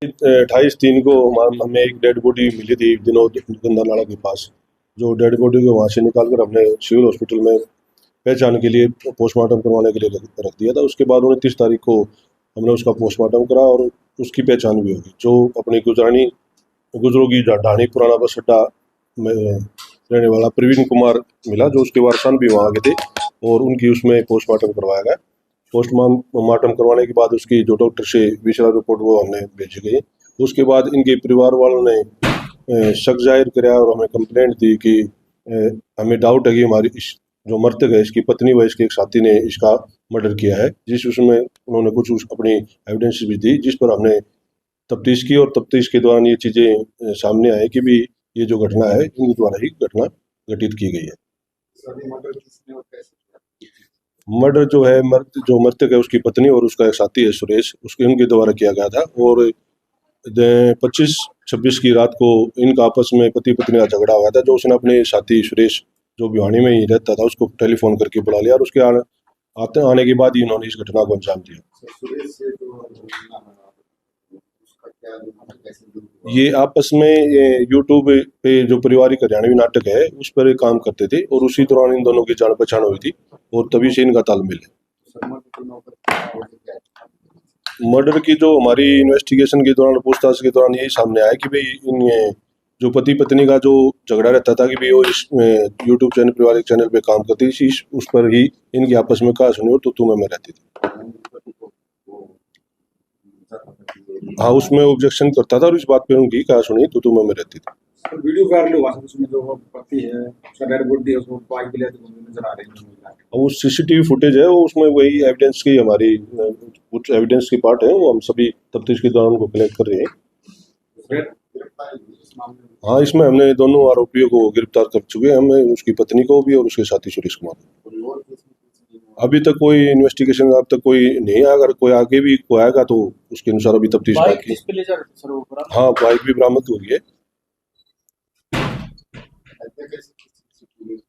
28/3 को हमें एक डेड बॉडी मिली थी विनोद गंदा नाला के पास। जो डेड बॉडी को वहाँ से निकाल कर हमने सिविल हॉस्पिटल में पहचान के लिए पोस्टमार्टम करवाने के लिए रख दिया था। उसके बाद 29 तारीख को हमने उसका पोस्टमार्टम करा और उसकी पहचान भी होगी। जो अपनी गुजरों की ढाणी पुराना बस अड्डा में रहने वाला प्रवीण कुमार मिला, जो उसके वारसान भी वहाँ के थे और उनकी उसमें पोस्टमार्टम करवाया गया। पोस्टमार्टम करवाने के बाद उसकी जो डॉक्टर से विशेष रिपोर्ट वो हमने भेजी गई। उसके बाद इनके परिवार वालों ने शक जाहिर किया और हमें कंप्लेंट दी कि हमें डाउट है कि हमारी जो मृतक है इसकी पत्नी व इसके एक साथी ने इसका मर्डर किया है, जिस उसमें उन्होंने कुछ अपनी एविडेंस भी दी, जिस पर हमने तफ्तीश की और तफ्तीश के दौरान ये चीज़ें सामने आए कि भी ये जो घटना है इनके द्वारा ही घटना घटित की गई है। मर्डर जो है जो मृतक है उसकी पत्नी और उसका एक साथी है सुरेश, उसके उनके द्वारा किया गया था। और 25-26 की रात को इनका आपस में पति पत्नी का झगड़ा हुआ था। जो उसने अपने साथी सुरेश जो भिवानी में ही रहता था उसको टेलीफोन करके बुला लिया और उसके आने के बाद ही इन्होंने इस घटना को अंजाम दिया। ये आपस में यूट्यूब पे जो पारिवारिक हरियाणवी नाटक है उस पर काम करते थे और उसी दौरान इन दोनों की जान पहचान हुई थी और तभी से इनका तालमेल है। मर्डर की जो हमारी इन्वेस्टिगेशन के दौरान पूछताछ के दौरान यही सामने आया कि भाई इन जो पति पत्नी का जो झगड़ा रहता था कि भाई वो इस यूट्यूब चैनल पारिवारिक चैनल पे काम करती थी, उस पर ही इनकी आपस में कहा सुनी और तो तुम्हें में रहती थी। हाँ, उसमें ऑब्जेक्शन करता था और इस बात पे उनकी कहा सुनी तो तुम्हें में रहती थी। वीडियो वायरल हुआ था उसमें जो पति है उसका डेड बॉडी है उसको बाइक पे लेते हुए नजर आ रही है। वो सीसीटीवी फुटेज है, वो उसमें वही एविडेंस की हमारी कुछ एविडेंस की पार्ट है, वो हम सभी तफ्तीश के दौरान उनको कलेक्ट कर रहे हैं। हाँ, इसमें हमने दोनों आरोपियों को गिरफ्तार कर चुके हैं, हमें उसकी पत्नी को भी और उसके साथी सुरेश कुमार को। अभी तक कोई इन्वेस्टिगेशन अब तक कोई नहीं आया, अगर कोई आगे भी कोई आएगा तो उसके अनुसार अभी तफ्तीश बाकी। हाँ, बाइक भी बरामद हो गई है।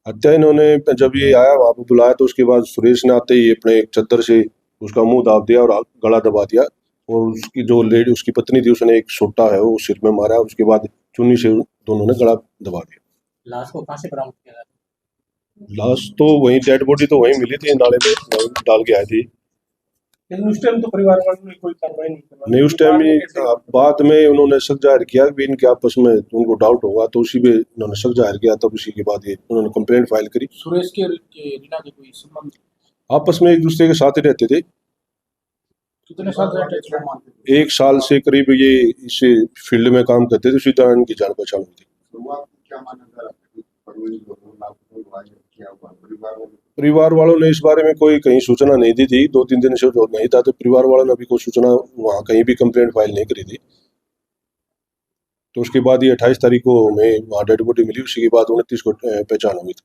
हत्या इन्होंने जब ये आया वहां पर बुलाया तो उसके बाद सुरेश ने आते ही अपने एक चद्दर से उसका मुंह दाब दिया और गला दबा दिया और उसकी जो लेडी उसकी पत्नी थी उसने एक सोटा है वो सिर में मारा। उसके बाद चुन्नी से दोनों ने गला दबा दिया। लाश को कहां से बरामद किया गया? लाश तो वहीं डेड बॉडी तो वहीं मिली थी, नाले में डाल के आई थी। उस टाइम तो परिवार वालों ने कोई कार्रवाई नहीं, उस टाइम ही बाद में उन्होंने शक जाहिर किया कि इनके आपस में उनको डाउट होगा तो उसी पे उन्होंने शक जाहिर किया, तब उसी के बाद ये उन्होंने कंप्लेंट फाइल करी। सुरेश के रीना के कोई संबंध आपस में एक दूसरे के साथ ही रहते थे। कितने साल से? 1 साल से करीब ये इस फील्ड में काम करते थे, उसी तरह इनकी जान पहचान हुई थी। परिवार वालों ने इस बारे में कोई कहीं सूचना नहीं दी थी, 2-3 दिन से जो नहीं था, तो परिवार वालों ने अभी कोई सूचना वहाँ कहीं भी कंप्लेंट फाइल नहीं करी थी। तो उसके बाद ये 28 तारीख को हमें वहाँ डेड बॉडी मिली, उसी के बाद 29 को पहचान हुई थी।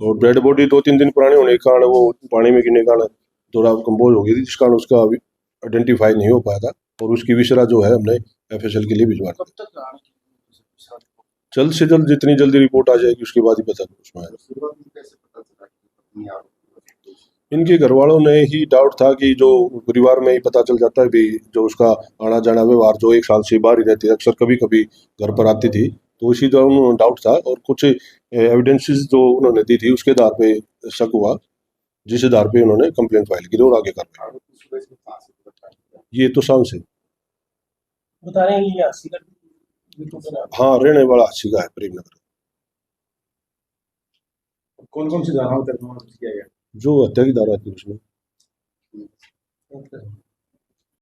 और डेड बॉडी 2-3 दिन पुराने होने के कारण वो पानी में गिरने के कारण थोड़ा कम्पोज हो गई थी, जिस कारण उसका अभी आइडेंटिफाई नहीं हो पाया था और उसकी विशरा जो है हमने FSL के लिए भिजवा दी। जल्द से जल्द जितनी जल्दी रिपोर्ट आ जाएगी उसके बाद ही पता उसमें आएगा। इनके घर वालों ने ही डाउट था कि जो परिवार में ही पता चल जाता है भी जो उसका आना जाना व्यवहार जो 1 साल से बाहर ही रहती है, अक्सर कभी कभी घर पर आती थी, तो इसी दौरान उन्होंने डाउट था और कुछ एविडेंसेस जो उन्होंने दी थी उसके आधार पे शक हुआ, जिस आधार पे उन्होंने कंप्लेंट फाइल की और आगे कर ये तो शाम से बता रहे हैं ये 80 का। हाँ, रहने वाला अस्सी का है, प्रेमनगर। कौन कौन सी धाराओं तक किया गया? जो हत्या की धारा थी उसमें।